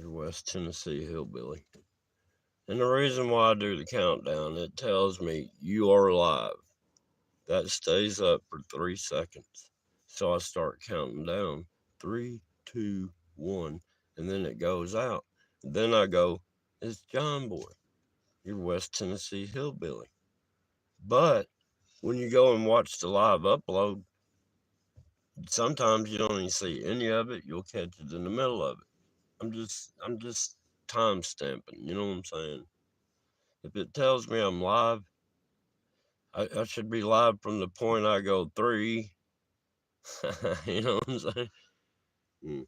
You're West Tennessee hillbilly. And the reason why I do the countdown, it tells me you are live. That stays up for 3 seconds. So I start counting down. Three, two, one, and then it goes out. Then I go, it's John Boy, your West Tennessee hillbilly. But when you go and watch the live upload, sometimes you don't even see any of it. You'll catch it in the middle of it. I'm just time stamping. You know what I'm saying? If it tells me I'm live, I should be live from the point I go three. You know what I'm saying? Mm.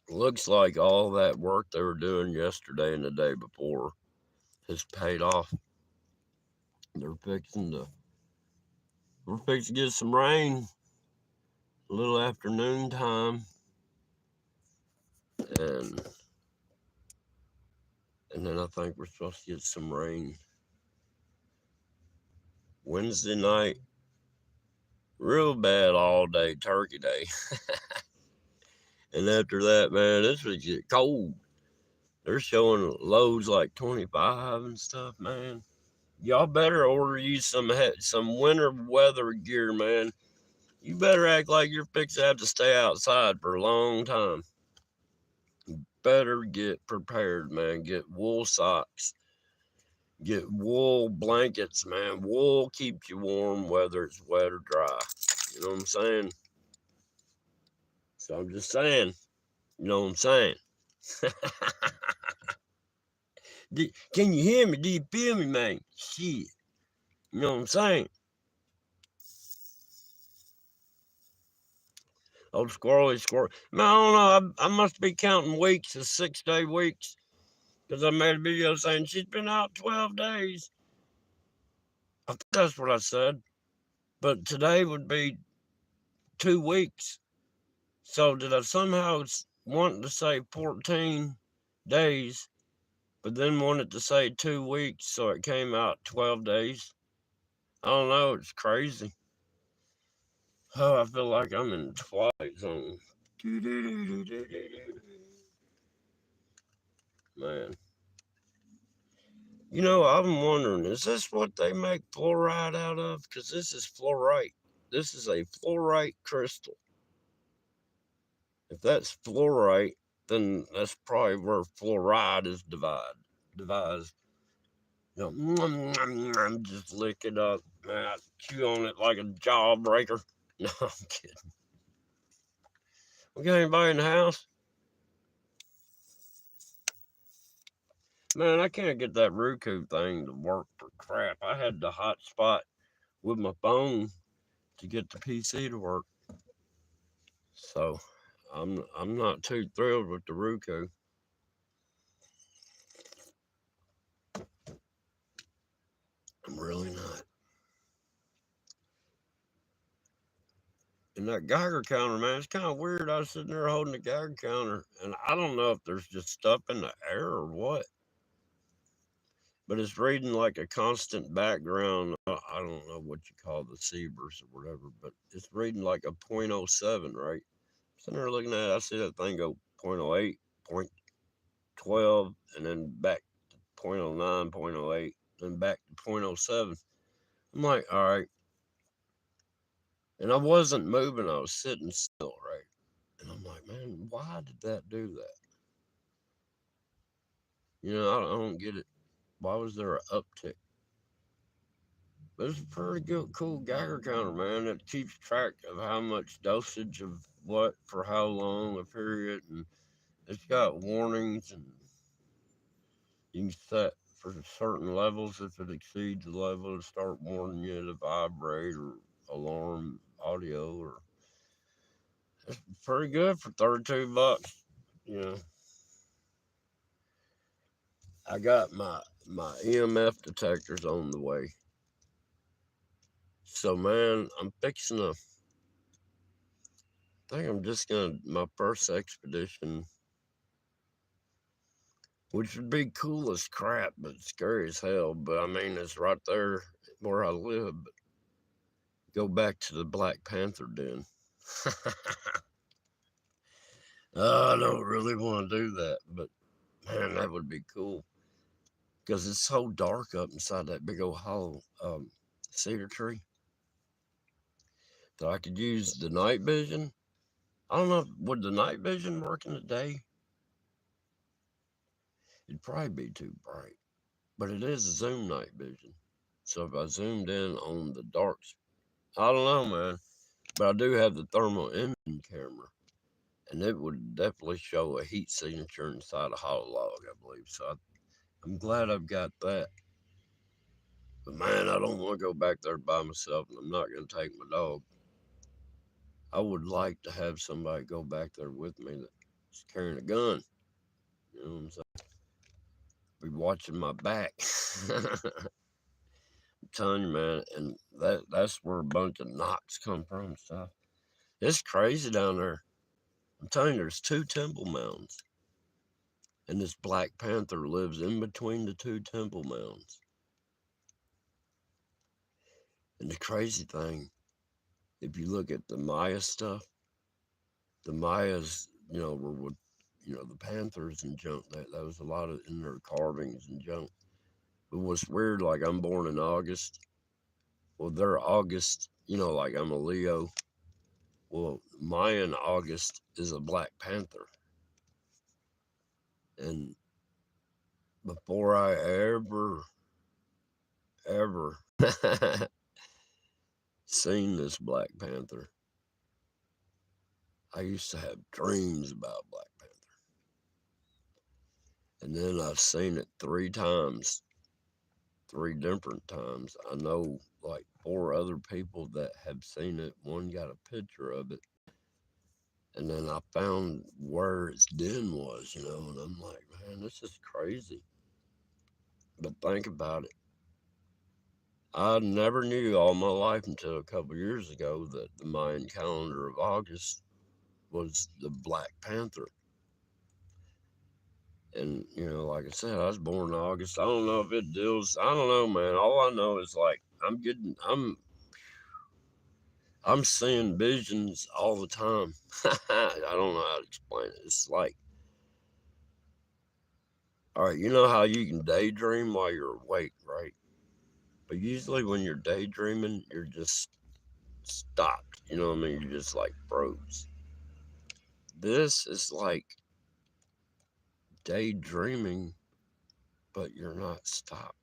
Looks like all that work they were doing yesterday and the day before has paid off. They're fixing to we're fixing to get some rain a little afternoon time, and and then I think we're supposed to get some rain Wednesday night. Real bad all day turkey day. And after that, man, this would get cold. They're showing lows like 25 and stuff, man. Y'all better order you some winter weather gear, man. You better act like you're fixing to have to stay outside for a long time. Better get prepared, man. Get wool socks. Get wool blankets, man. Wool keeps you warm whether it's wet or dry. You know what I'm saying? So I'm just saying. You know what I'm saying? Can you hear me? Do you feel me, man? Shit. You know what I'm saying? Old squirrely squirrel. Man, I don't know. I must be counting weeks as 6 day weeks because I made a video saying she's been out 12 days. I think that's what I said. But today would be 2 weeks. So did I somehow want to say 14 days, but then wanted to say 2 weeks, so it came out 12 days? I don't know. It's crazy. Oh, I feel like I'm in Twilight Zone. Man. You know, I'm wondering, is this what they make fluoride out of? Because this is fluorite. This is a fluorite crystal. If that's fluorite, then that's probably where fluoride is devised. You know, just lick it up, man. Chew on it like a jawbreaker. No, I'm kidding. We got anybody in the house? Man, I can't get that Roku thing to work for crap. I had the hotspot with my phone to get the PC to work. So I'm not too thrilled with the Roku. I'm really not. And that Geiger counter, man, it's kind of weird. I was sitting there holding the Geiger counter, and I don't know if there's just stuff in the air or what, but it's reading like a constant background. I don't know what you call the Siebers or whatever, but it's reading like a .07, right? Sitting there looking at it, I see that thing go .08, .12, and then back to .09, .08, then back to .07. I'm like, all right. And I wasn't moving, I was sitting still, right? And I'm like, man, why did that do that? You know, I don't get it. Why was there an uptick? But it's a pretty good, cool Geiger counter, man. It keeps track of how much dosage of what for how long a period, and it's got warnings, and you can set for certain levels. If it exceeds the level, to start warning you to vibrate or alarm audio. Or it's pretty good for $32. You know, I got my EMF detectors on the way. So man, I'm fixing to. I think I'm just gonna my first expedition, which would be cool as crap, but scary as hell. But I mean, it's right there where I live. But go back to the Black Panther den. I don't really want to do that, but man, that would be cool because it's so dark up inside that big old hollow cedar tree that I could use the night vision. I don't know, would the night vision work in the day? It'd probably be too bright, but it is zoom night vision. So if I zoomed in on the darks, I don't know, man, but I do have the thermal imaging camera, and it would definitely show a heat signature inside a hollow log, I believe. So I'm glad I've got that. But man, I don't want to go back there by myself, and I'm not going to take my dog. I would like to have somebody go back there with me that's carrying a gun. You know what I'm saying? Be watching my back. I'm telling you, man, and that's where a bunch of knocks come from. Stuff. It's crazy down there. I'm telling you, there's two temple mounds, and this Black Panther lives in between the two temple mounds. And the crazy thing, if you look at the Maya stuff, the Mayas, were with, the Panthers and junk. That was a lot of in their carvings and junk. But what's weird, like I'm born in August. Well, they're August, like I'm a Leo. Well, Mayan August is a Black Panther. And before I ever seen this Black Panther, I used to have dreams about Black Panther. And then I've seen it 3 times, 3 different times. I know like 4 other people that have seen it. One got a picture of it. And then I found where its den was, and I'm like, man, this is crazy. But think about it. I never knew all my life until a couple years ago that the Mayan calendar of August was the Black Panther. And, like I said, I was born in August. I don't know if it deals, I don't know, man. All I know is like, I'm seeing visions all the time. I don't know how to explain it. It's like, all right, you know how you can daydream while you're awake, right? But usually when you're daydreaming, you're just stopped. You know what I mean? You're just like froze. This is like daydreaming, but you're not stopped.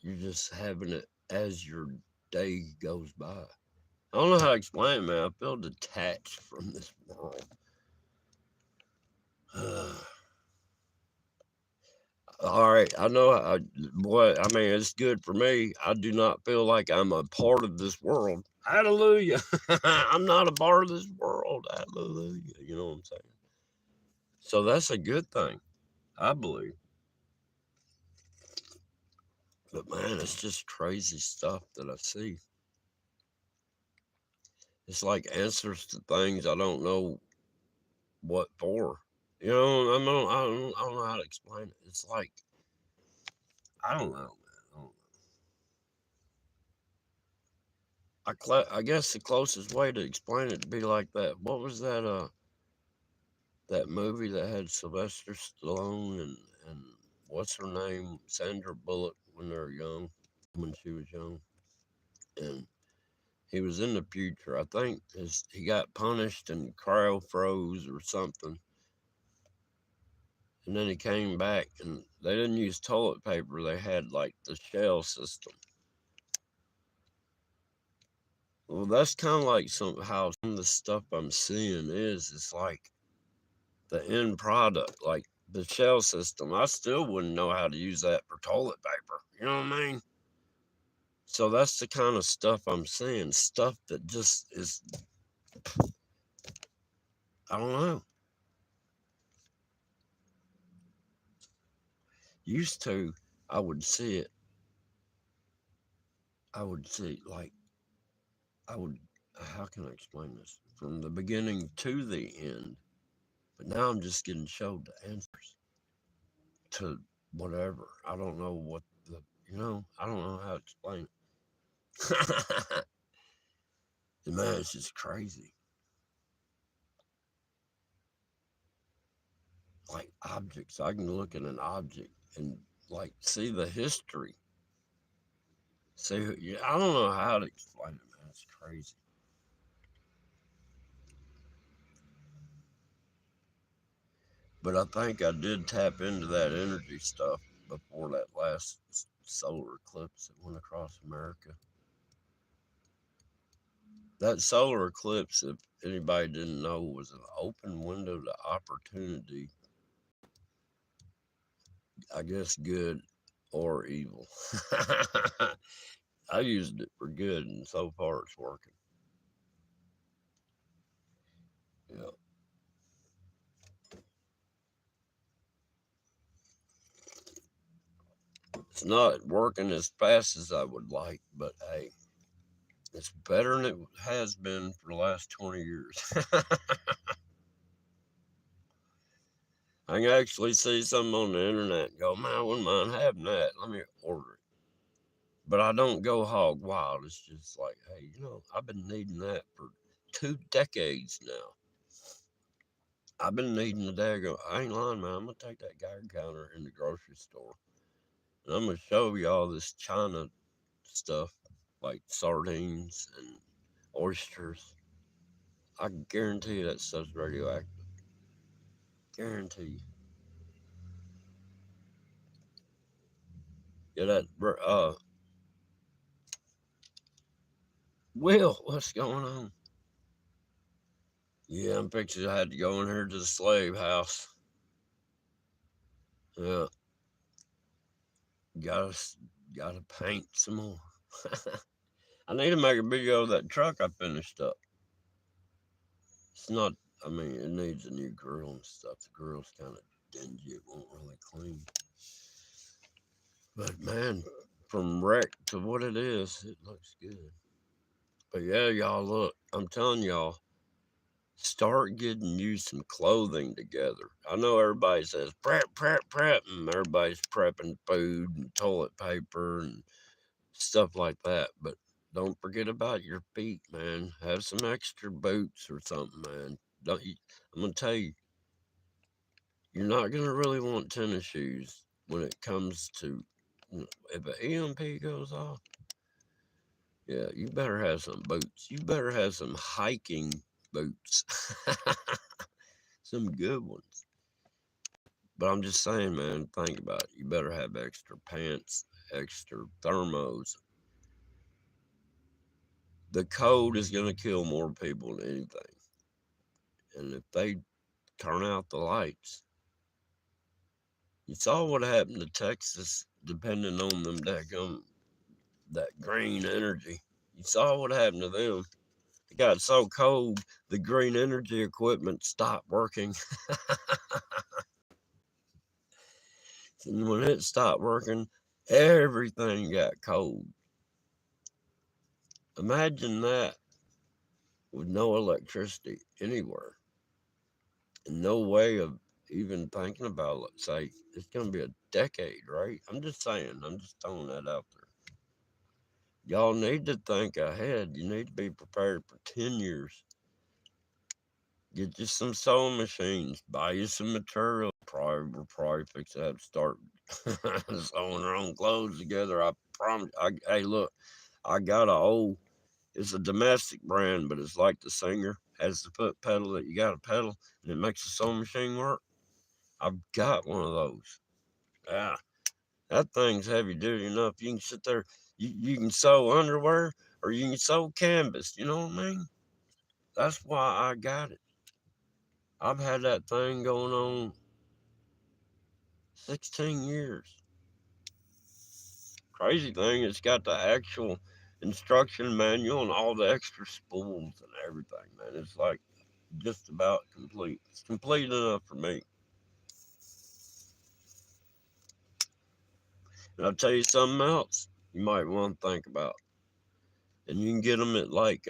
You're just having it as your day goes by. I don't know how to explain it, man. I feel detached from this world. All right, I know. I mean, it's good for me. I do not feel like I'm a part of this world. Hallelujah. I'm not a part of this world. Hallelujah. You know what I'm saying? So that's a good thing, I believe. But man, it's just crazy stuff that I see. It's like answers to things I don't know what for. I don't know how to explain it. It's like, I don't know, man. I guess the closest way to explain it would be like that. What was that movie that had Sylvester Stallone and what's her name, Sandra Bullock when they were young, when she was young, and he was in the future. I think he got punished and cryo froze or something, and then he came back and they didn't use toilet paper. They had like the shell system. Well, that's kind of like how some of the stuff I'm seeing is. It's like the end product, like the shell system. I still wouldn't know how to use that for toilet paper. You know what I mean? So that's the kind of stuff I'm seeing. Stuff that just is, I don't know. Used to, I would see it. I would see, like, I would, how can I explain this? From the beginning to the end. But now I'm just getting showed the answers to whatever. I don't know what I don't know how to explain it. And man, it's just crazy. objects. I can look at an object and like see the history. See, yeah, I don't know how to explain it, man. It's crazy. But I think I did tap into that energy stuff before that last solar eclipse that went across America. That solar eclipse, if anybody didn't know, was an open window to opportunity. I guess good or evil. I used it for good, and so far it's working. Yeah, it's not working as fast as I would like, but hey, it's better than it has been for the last 20 years. I can actually see something on the internet and go, man, I wouldn't mind having that. Let me order it. But I don't go hog wild. It's just like, hey, I've been needing that for 2 decades now. I've been needing the daggone. I ain't lying, man. I'm gonna take that Geiger counter in the grocery store, and I'm gonna show you all this China stuff, like sardines and oysters. I can guarantee you that stuff's radioactive. Guarantee you. Yeah, Will, what's going on? Yeah, I'm picturing I had to go in here to the slave house. Yeah, gotta gotta paint some more. I need to make a video of that truck I finished up. It's not. I mean, it needs a new grill and stuff. The grill's kind of dingy. It won't really clean. But man, from wreck to what it is, it looks good. But yeah, y'all look. I'm telling y'all, start getting you some clothing together. I know everybody says prep, prep, prep, and everybody's prepping food and toilet paper and stuff like that. But don't forget about your feet, man. Have some extra boots or something, man. Don't you? I'm gonna tell you, you're not gonna really want tennis shoes when it comes to if an EMP goes off. Yeah, you better have some boots. You better have some hiking boots, some good ones. But I'm just saying, man, think about it. You better have extra pants, extra thermos. The cold is going to kill more people than anything. And if they turn out the lights, you saw what happened to Texas depending on them that green energy. You saw what happened to them. It got so cold, the green energy equipment stopped working. And when it stopped working, everything got cold. Imagine that with no electricity anywhere and no way of even thinking about, let's say, it's going to be a decade, right? I'm just saying, I'm just throwing that out there. Y'all need to think ahead. You need to be prepared for 10 years. Get you some sewing machines, buy you some material. We're probably fix to have to start sewing our own clothes together. I promise. Hey, look, I got it's a domestic brand, but it's like the Singer has the foot pedal that you got to pedal, and it makes the sewing machine work. I've got one of those. Yeah, that thing's heavy duty enough. You can sit there, you can sew underwear or you can sew canvas. You know what I mean? That's why I got it. I've had that thing going on 16 years. Crazy thing, it's got the actual instruction manual and all the extra spools and everything, man. It's like just about complete. It's complete enough for me. And I'll tell you something else you might want to think about. And you can get them at like,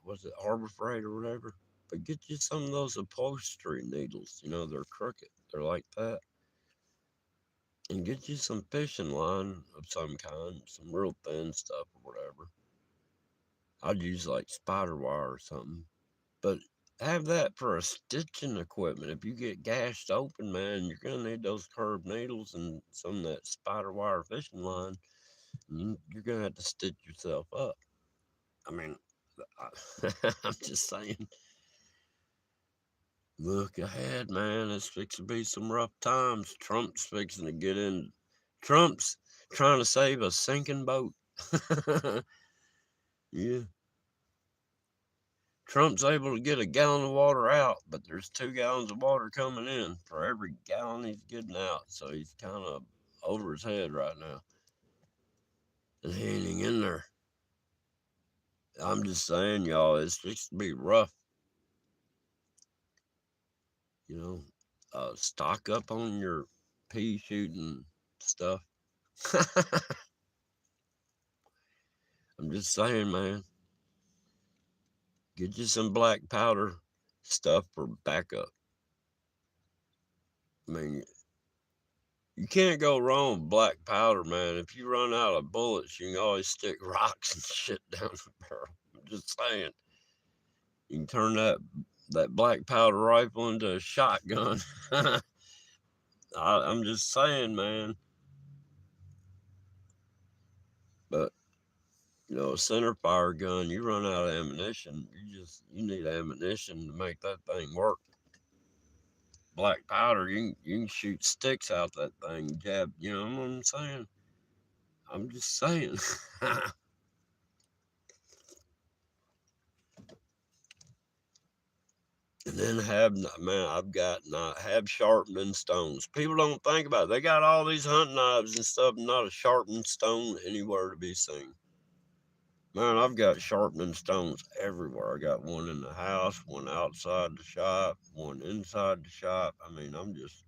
what's it, Harbor Freight or whatever. But get you some of those upholstery needles. They're crooked. They're like that. And get you some fishing line of some kind, some real thin stuff or whatever. I'd use like spider wire or something. But Have that for a stitching equipment. If you get gashed open, man, you're gonna need those curved needles and some of that spider wire fishing line. You're gonna have to stitch yourself up. I mean, I'm just saying. Look ahead, man. It's fixing to be some rough times. Trump's fixing to get in. Trump's trying to save a sinking boat. Yeah. Trump's able to get a gallon of water out, but there's 2 gallons of water coming in for every gallon he's getting out. So he's kind of over his head right now. And he ain't in there. I'm just saying, y'all, it's fixing to be rough. You know, stock up on your pea shooting stuff. I'm just saying, man. Get you some black powder stuff for backup. I mean, you can't go wrong with black powder, man. If you run out of bullets, you can always stick rocks and shit down the barrel. I'm just saying. You can turn that black powder rifle into a shotgun. I'm just saying, man. But a center fire gun, you run out of ammunition. You need ammunition to make that thing work. Black powder, you can shoot sticks out that thing, jab. You know what I'm saying? I'm just saying. And then have sharpening stones. People don't think about it. They got all these hunting knives and stuff, not a sharpening stone anywhere to be seen. Man, I've got sharpening stones everywhere. I got one in the house, one outside the shop, one inside the shop. I mean, I'm just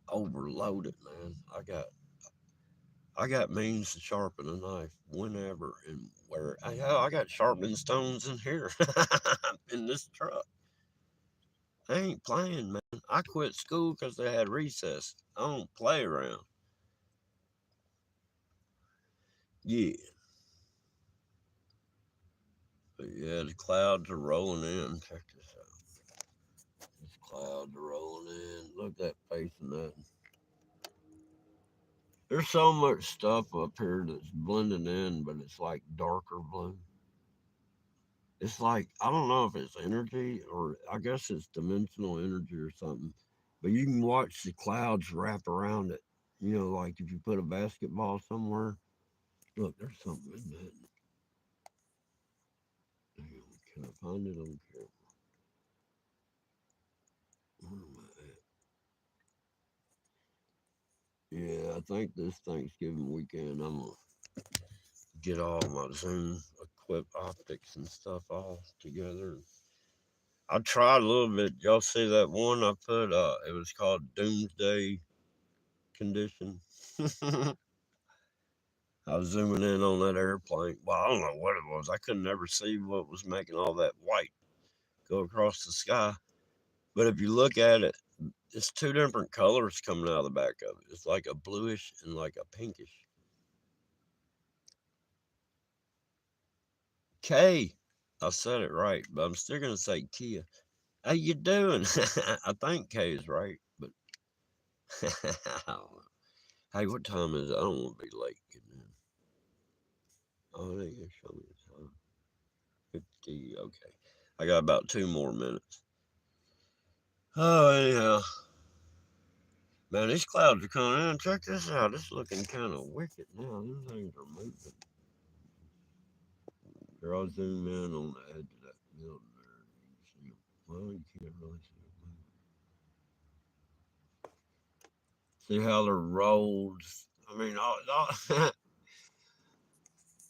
overloaded, man. I got means to sharpen a knife whenever and where. I got sharpening stones in here in this truck. I ain't playing, man. I quit school because they had recess. I don't play around. Yeah. But yeah, the clouds are rolling in. Check this out. These clouds are rolling in. Look at that face in that. There's so much stuff up here that's blending in, but it's like darker blue. It's like, I don't know if it's energy or I guess it's dimensional energy or something. But you can watch the clouds wrap around it. Like if you put a basketball somewhere. Look, there's something in that. Can I find it on camera? Where am I at? Yeah, I think this Thanksgiving weekend I'm gonna get all my Zoom equipped optics and stuff all together. I tried a little bit. Y'all see that one I put? It was called Doomsday Condition. I was zooming in on that airplane. Well, I don't know what it was. I couldn't ever see what was making all that white go across the sky. But if you look at it, it's two different colors coming out of the back of it. It's like a bluish and like a pinkish. K. I said it right, but I'm still gonna say Kia. How you doing? I think K is right, but I don't know. Hey, what time is it? I don't want to be late getting in. Oh, they gonna show me the time. 50. Okay, I got about 2 more minutes. Oh yeah, man, these clouds are coming in. Check this out. It's looking kind of wicked now. These things are moving. Here, I'll zoom in on the edge of that building there. You can see them. Well, you can't really see them. See how they're rolled. I mean,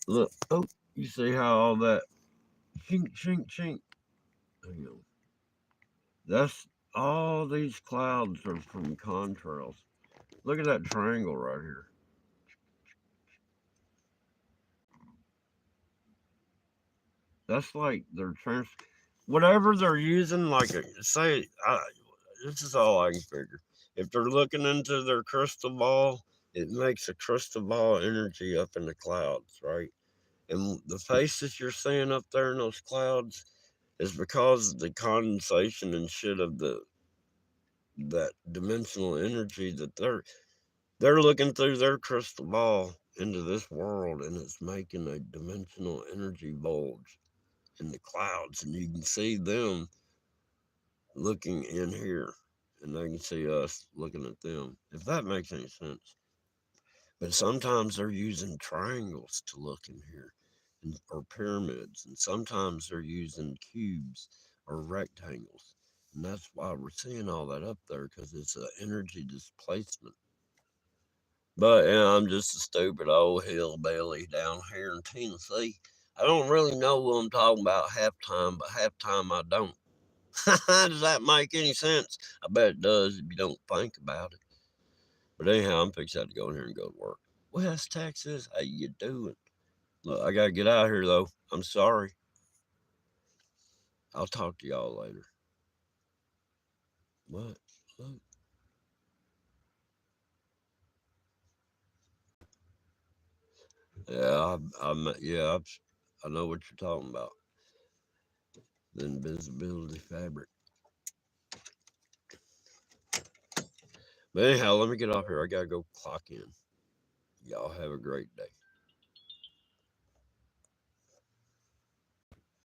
look. Oh, you see how all that chink, chink, chink. Hang on. That's all these clouds are from contrails. Look at that triangle right here. That's like they're whatever they're using. Like this is all I can figure. If they're looking into their crystal ball, it makes a crystal ball energy up in the clouds, right? And the faces you're seeing up there in those clouds, It's because the condensation and shit of that dimensional energy that they're looking through their crystal ball into this world, and it's making a dimensional energy bulge in the clouds, and you can see them looking in here, and they can see us looking at them, if that makes any sense. But sometimes they're using triangles to look in here, or pyramids, and sometimes they're using cubes or rectangles. And that's why we're seeing all that up there, because it's an energy displacement. But yeah, I'm just a stupid old hillbilly down here in Tennessee. I don't really know what I'm talking about half time, but half time I don't. Does that make any sense? I bet it does if you don't think about it. But anyhow, I'm fixing to go in here and go to work. West Texas, how you doing? Look, I gotta get out of here though. I'm sorry. I'll talk to y'all later. What? Look. Yeah, I know what you're talking about. The invisibility fabric. But anyhow, let me get off here. I gotta go clock in. Y'all have a great day.